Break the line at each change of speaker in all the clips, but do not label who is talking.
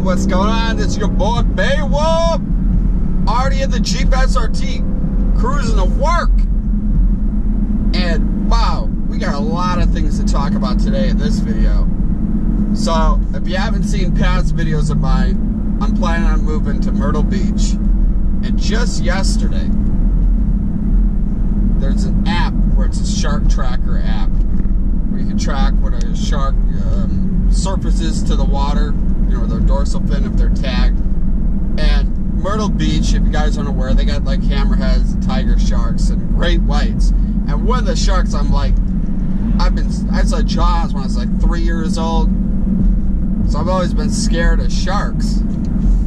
what's going on? It's your boy Beowulf. Already in the Jeep SRT, cruising to work. And wow, we got a lot of things to talk about today in this video. So if you haven't seen past videos of mine, I'm planning on moving to Myrtle Beach. And just yesterday, there's an app where it's a shark tracker app, where you can track when a shark surfaces to the water, you know, their dorsal fin if they're tagged. And Myrtle Beach, if you guys aren't aware, they got like hammerheads, tiger sharks, and great whites. And one of the sharks, I'm like, I saw Jaws when I was like 3 years old, so I've always been scared of sharks,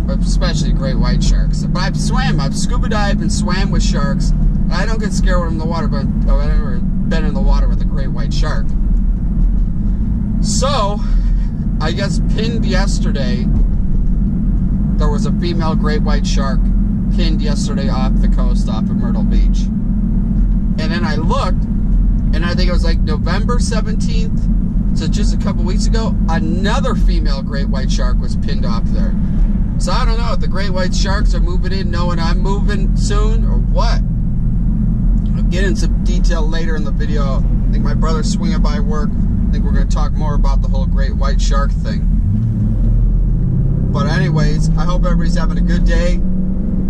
but especially great white sharks. But I've scuba dived and swam with sharks, and I don't get scared when I'm in the water, but I've never been in the water with a great white shark. So, I guess pinned yesterday, there was a female great white shark pinned yesterday off the coast off of Myrtle Beach. And then I looked, and I think it was like November 17th, so just a couple weeks ago, another female great white shark was pinned off there. So I don't know if the great white sharks are moving in knowing I'm moving soon or what. I'll get into detail later in the video. I think my brother's swinging by work. I think we're going to talk more about the whole great white shark thing. But anyways, I hope everybody's having a good day.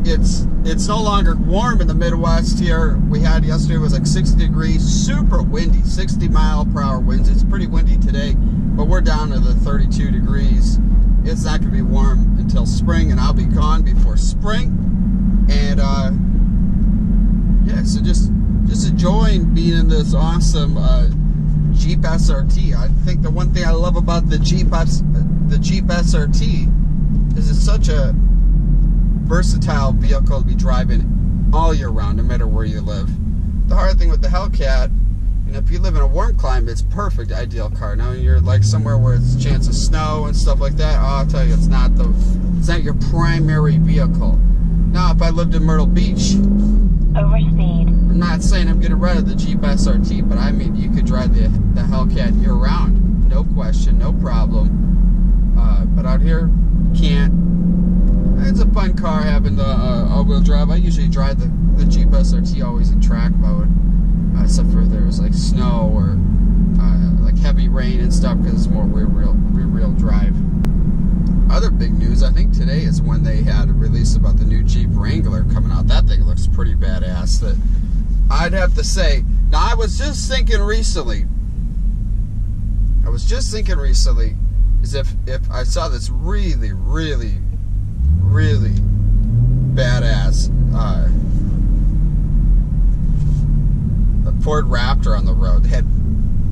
It's no longer warm in the Midwest here. We had yesterday was like 60 degrees, super windy, 60 mile/hour winds. It's pretty windy today, but we're down to the 32 degrees. It's not going to be warm until spring, and I'll be gone before spring. And yeah, so just enjoying being in this awesome Jeep SRT. I think the one thing I love about the Jeep SRT is it's such a versatile vehicle to be driving all year round, no matter where you live. The hard thing with the Hellcat, you know, if you live in a warm climate, it's perfect, ideal car. Now you're like somewhere where it's a chance of snow and stuff like that. Oh, I'll tell you, it's not your primary vehicle. Now, if I lived in Myrtle Beach,
overspeed.
I'm not saying I'm getting rid of the Jeep SRT, but I mean, you could drive the Hellcat year round, no question, no problem. But out here, can't. It's a fun car having the all-wheel drive. I usually drive the Jeep SRT always in track mode, except for there was like snow or like heavy rain and stuff, because it's more rear-wheel drive. Other big news, I think today is when they had a release about the new Jeep Wrangler coming out. That thing looks pretty badass. That I'd have to say. Now, I was just thinking recently, is if I saw this really badass Ford Raptor on the road. They had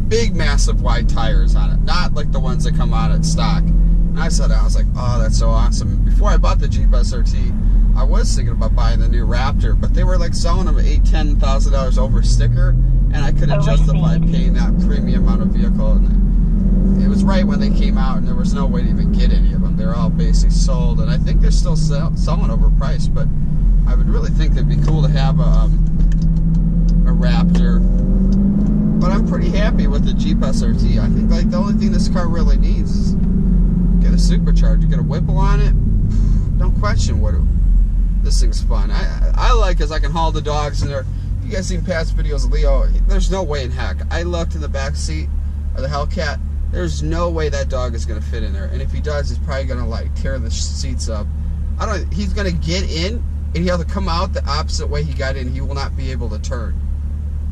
big, massive, wide tires on it, not like the ones that come out at stock. And I saw that, I was like, oh, that's so awesome. Before I bought the Jeep SRT, I was thinking about buying the new Raptor, but they were like selling them $8,000-$10,000 over sticker, and I couldn't justify paying that premium amount of vehicle. And it was right when they came out, and there was no way to even get any of them. They're all basically sold, and I think they're still selling overpriced. But I would really think it'd be cool to have a Raptor. But I'm pretty happy with the Jeep SRT. I think like the only thing this car really needs is get a supercharger, get a Whipple on it. Don't question this thing's fun. I like is I can haul the dogs in there. If you guys seen past videos of Leo, there's no way in heck. I looked in the back seat of the Hellcat. There's no way that dog is going to fit in there. And if he does, he's probably going to like tear the seats up. He's going to get in, and he'll have to come out the opposite way he got in. He will not be able to turn.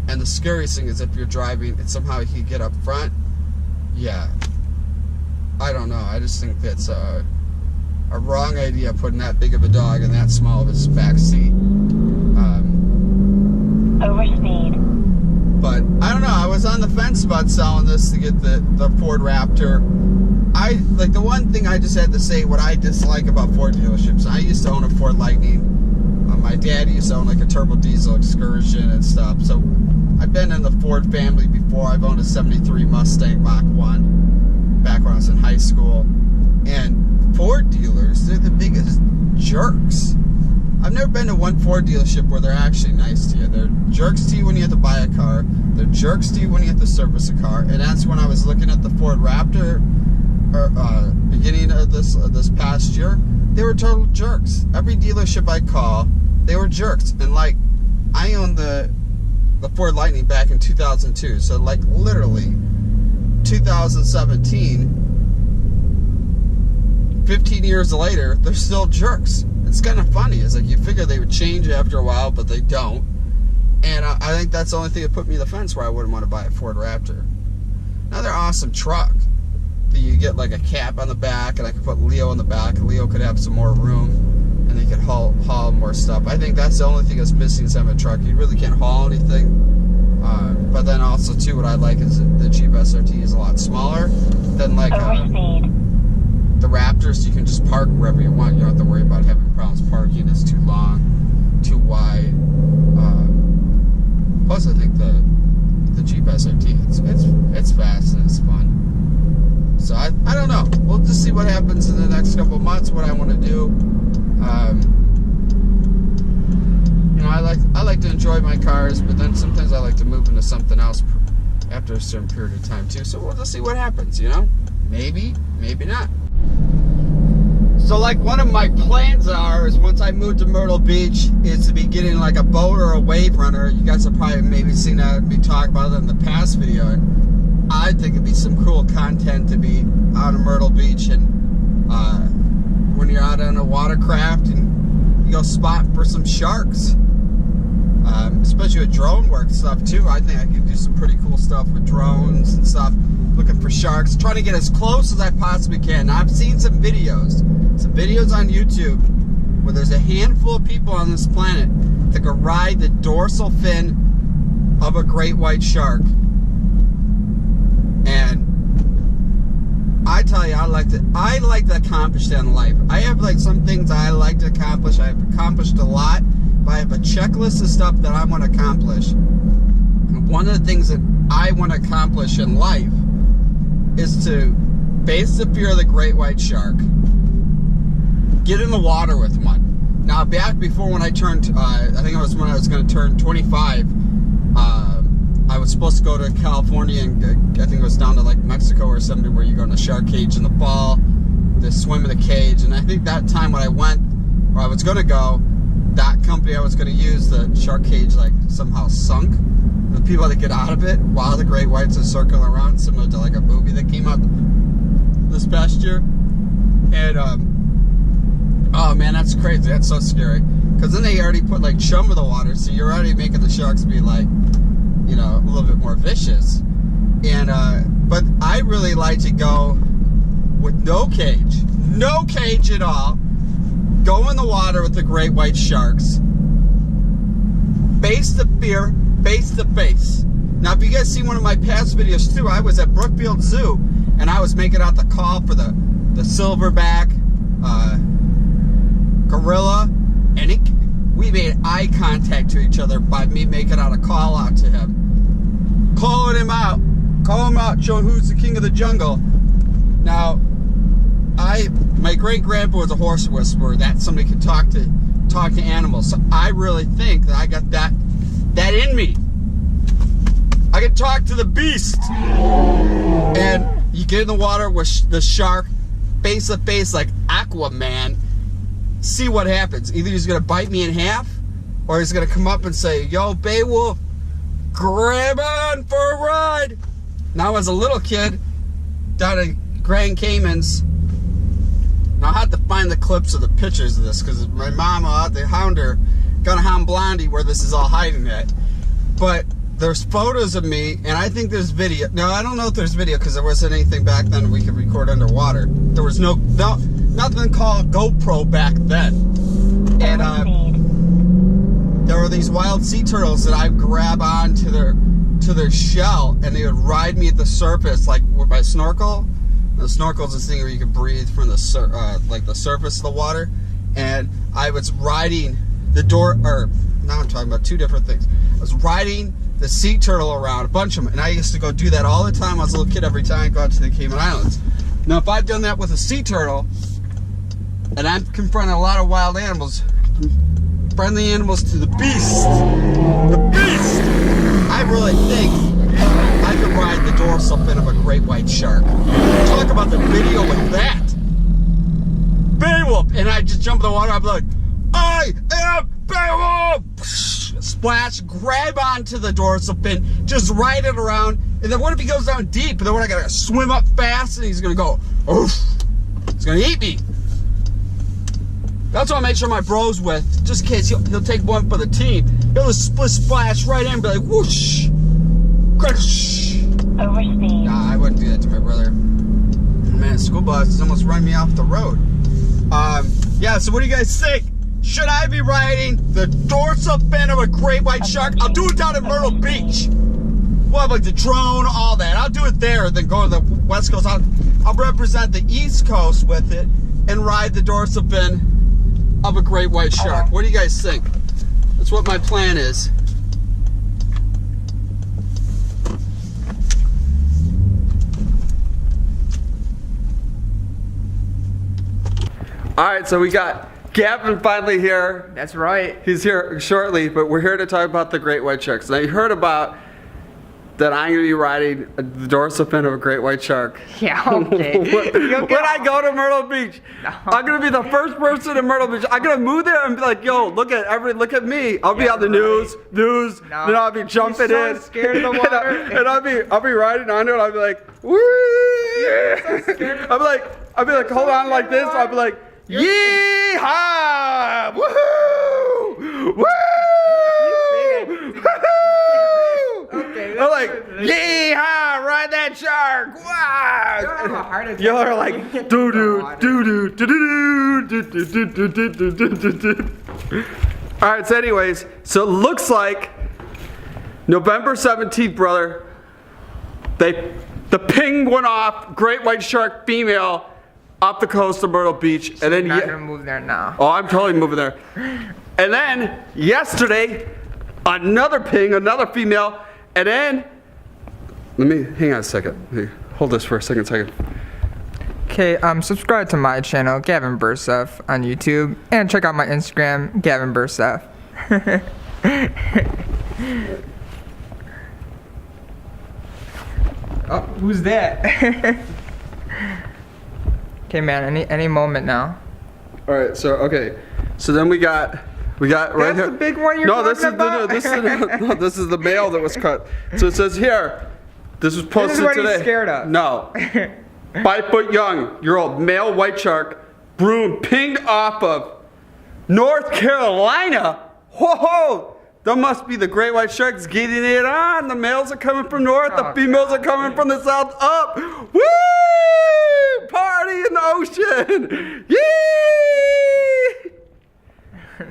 And the scariest thing is if you're driving and somehow he get up front. Yeah. I don't know. I just think that's a wrong idea, putting that big of a dog in that small of his back seat.
Overspeed.
But I don't know. I was on the fence about selling this to get the Ford Raptor. Like the one thing I just had to say what I dislike about Ford dealerships. I used to own a Ford Lightning. My dad used to own like a turbo diesel Excursion and stuff. So I've been in the Ford family before. I've owned a '73 Mustang Mach 1 back when I was in high school. And Ford dealers, they're the biggest jerks. I've never been to one Ford dealership where they're actually nice to you. They're jerks to you when you have to buy a car. They're jerks to you when you have to service a car. And that's when I was looking at the Ford Raptor, beginning of this past year, they were total jerks. Every dealership I call, they were jerks. And like, I owned the Ford Lightning back in 2002, so like literally 2017, 15 years later, they're still jerks. It's kind of funny. It's like you figure they would change after a while, but they don't. And I think that's the only thing that put me to the fence where I wouldn't want to buy a Ford Raptor. Another awesome truck. You get like a cap on the back, and I could put Leo in the back. Leo could have some more room, and they could haul more stuff. I think that's the only thing that's missing is having a truck. You really can't haul anything. But then also too, what I like is the Jeep SRT is a lot smaller than like the Raptor, so you can just park wherever you want. You don't have to worry about having problems parking. It's too long, too wide. Plus, I think the Jeep SRT, it's fast and it's fun. So I don't know. We'll just see what happens in the next couple of months. What I want to do. You know, I like to enjoy my cars, but then sometimes I like to move into something else after a certain period of time too. So we'll just see what happens. You know, maybe not. So like one of my plans is once I move to Myrtle Beach is to be getting like a boat or a wave runner. You guys have probably maybe seen me talk about it in the past video. I think it'd be some cool content to be out in Myrtle Beach, and when you're out on a watercraft and you go spotting for some sharks, especially with drone work stuff too. I think I could do some pretty cool stuff with drones and stuff, looking for sharks, trying to get as close as I possibly can. Now, I've seen some videos on YouTube where there's a handful of people on this planet that can ride the dorsal fin of a great white shark. And I tell you, I like to accomplish that in life. I have like some things I like to accomplish. I've accomplished a lot, but I have a checklist of stuff that I want to accomplish. And one of the things that I want to accomplish in life is to face the fear of the great white shark, get in the water with one. Now, back before when I turned, I think it was when I was going to turn 25, I was supposed to go to California, and I think it was down to like Mexico or something, where you go in the shark cage in the fall, to swim in the cage. And I think that time when I went, or I was going to go, that company I was going to use, the shark cage, like somehow sunk. The people that get out of it while the great whites are circling around, similar to like a movie that came out this past year. And oh man, that's crazy. That's so scary. Because then they already put like chum in the water, so you're already making the sharks be like, you know, a little bit more vicious. And but I really like to go with no cage at all. Go in the water with the great white sharks. Face the fear, face to face. Now, if you guys see one of my past videos too, I was at Brookfield Zoo and I was making out the call for the silverback gorilla, and we made eye contact to each other by me making out a call out to him, calling him out, showing who's the king of the jungle. Now, my great grandpa was a horse whisperer. That somebody could talk to animals. So I really think that I got that in me. I can talk to the beast. And you get in the water with the shark, face to face like Aquaman. See what happens. Either he's gonna bite me in half, or he's gonna come up and say, "Yo, Beowulf, grab on for a ride." Now, as a little kid down in Grand Caymans, now I had to find the clips of the pictures of this because my mama, the hounder, got a hound blondie where this is all hiding at. But there's photos of me, and I think there's video. No, I don't know if there's video because there wasn't anything back then we could record underwater. There was nothing called GoPro back then. And there were these wild sea turtles that I'd grab onto their shell, and they would ride me at the surface, like with my snorkel. The snorkel's this thing where you can breathe from the surface of the water. And I was riding the now I'm talking about two different things. I was riding the sea turtle around, a bunch of them, and I used to go do that all the time. I was a little kid every time I go out to the Cayman Islands. Now, if I've done that with a sea turtle, and I'm confronting a lot of wild animals, friendly animals to the beast, I really think I could ride the dorsal fin of a great white shark. Talk about the video with that. Beowulf! And I just jump in the water, I'm like, I am Beowulf! Splash, grab onto the dorsal fin, just ride it around, and then what if he goes down deep? And then what, I gotta swim up fast and he's gonna go, oof! He's gonna eat me. That's what I make sure my bro's with, just in case he'll take one for the team. He'll just split splash right in and be like, whoosh! Crash!
Overspeed.
Nah, I wouldn't do that to my brother. Man, school bus has almost run me off the road. Yeah, so what do you guys think? Should I be riding the dorsal fin of a great white shark? I'll do it down at Myrtle Beach. We'll have like the drone, all that. I'll do it there, then go to the West Coast. I'll represent the East Coast with it and ride the dorsal fin of a great white shark. What do you guys think? That's what my plan is. All right, so we got Gavin finally here.
That's right.
He's here shortly, but we're here to talk about the great white sharks. Now you heard about that I'm gonna be riding the dorsal fin of a great white shark.
Yeah, okay.
when I go to Myrtle Beach, no. I'm gonna be the first person in Myrtle Beach. I'm gonna move there and be like, yo, look at me. I'll be on the news. No. Then I'll be jumping
You're so
in.
scared of the water.
and I'll be riding on it. I'll be like, woo!
So scared of
I'll be like, hold on like this. I'll be like, yee-haw! Woohoo! Woo!
Okay,
I'm like, yee-haw! Ride that shark! Wow! Y'all are like, doo-doo, doo-doo, doo-doo, doo-doo, doo-doo. All right, so anyways, so it looks like November 17th, brother, the ping went off, great white shark female, off the coast of Myrtle Beach, and then
you're not gonna move there now.
Oh, I'm totally moving there. And then yesterday, another ping, another female, and then let me hang on a second. Hey, hold this for a second.
Okay, subscribe to my channel, Gavin Bursuff, on YouTube, and check out my Instagram, Gavin Bursuff. Oh, who's that? Okay, man. Any moment now.
All right. So then we got right
That's
here.
That's the big one you're talking about?
This is the mail that was cut. So it says here, this was posted
this is what
today.
He's scared of.
No. 5-foot-young-year-old male white shark broom pinged off of North Carolina. Whoa! That must be the great white sharks getting it on. The males are coming from north, the females are coming from the south. Up! Woo! Party in the ocean! Yee!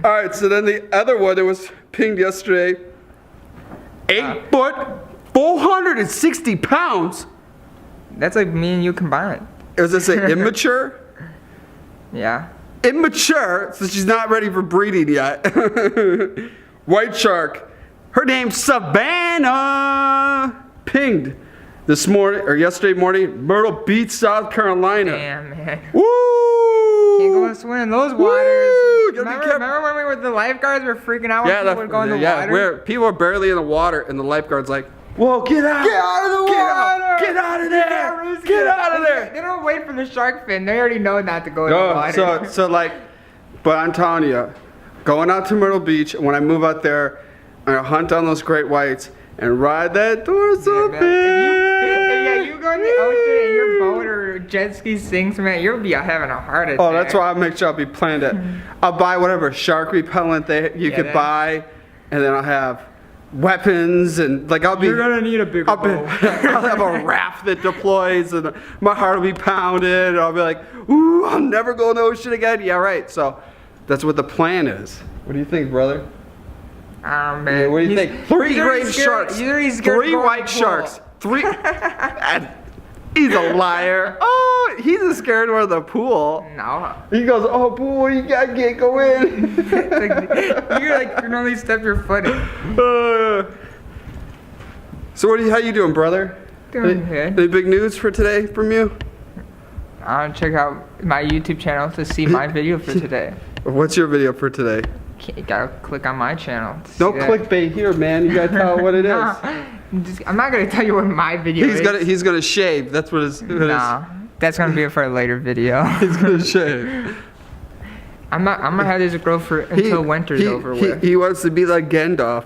All right, so then the other one that was pinged yesterday, 8 foot, 460 pounds.
That's like me and you combined.
Does it say immature?
Yeah.
Immature, so she's not ready for breeding yet. White shark. Her name's Savannah. Pinged this morning, or yesterday morning, Myrtle Beach, South Carolina.
Damn, man.
Woo!
Can't go and swim in those waters. Remember when we were the lifeguards were freaking out when people would go in the water?
Where people are barely in the water, and the lifeguard's like, whoa, get out!
Get out of the water!
Get out of there! Get out of there!
They don't wait for the shark fin. They already know not to go in the water.
So like, but I'm telling you, going out to Myrtle Beach, and when I move out there, I'm gonna hunt down those great whites and ride that dorsal fin.
Yeah, you go in the ocean and your boat or jet ski sinks, man, you'll be having a heart attack.
Oh, that's why I make sure I'll be planned it. I'll buy whatever shark repellent you could buy, and then I'll have weapons and like
You're gonna need a bigger boat.
I'll have a raft that deploys, and my heart will be pounded, and I'll be like, ooh, I'll never go in the ocean again. Yeah, right. So that's what the plan is. What do you think, brother?
Oh, man.
What do you think? 3 great sharks. 3 white sharks. 3. He's a liar. Oh, he's a scared one of the pool.
No.
He goes, oh, pool, you can't go in.
You can only step your foot in.
So how you doing, brother?
Doing good.
Any big news for today from you?
Check out my YouTube channel to see my video for today.
What's your video for today?
You gotta click on my channel.
No clickbait here, man. You gotta tell what it is.
I'm not gonna tell you what my video is.
He's gonna shave. That's what his.
Nah, that's gonna be for a later video.
He's gonna shave.
I'm gonna have this grow until winter's over with.
He wants to be like Gandalf.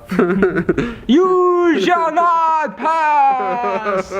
You shall not pass.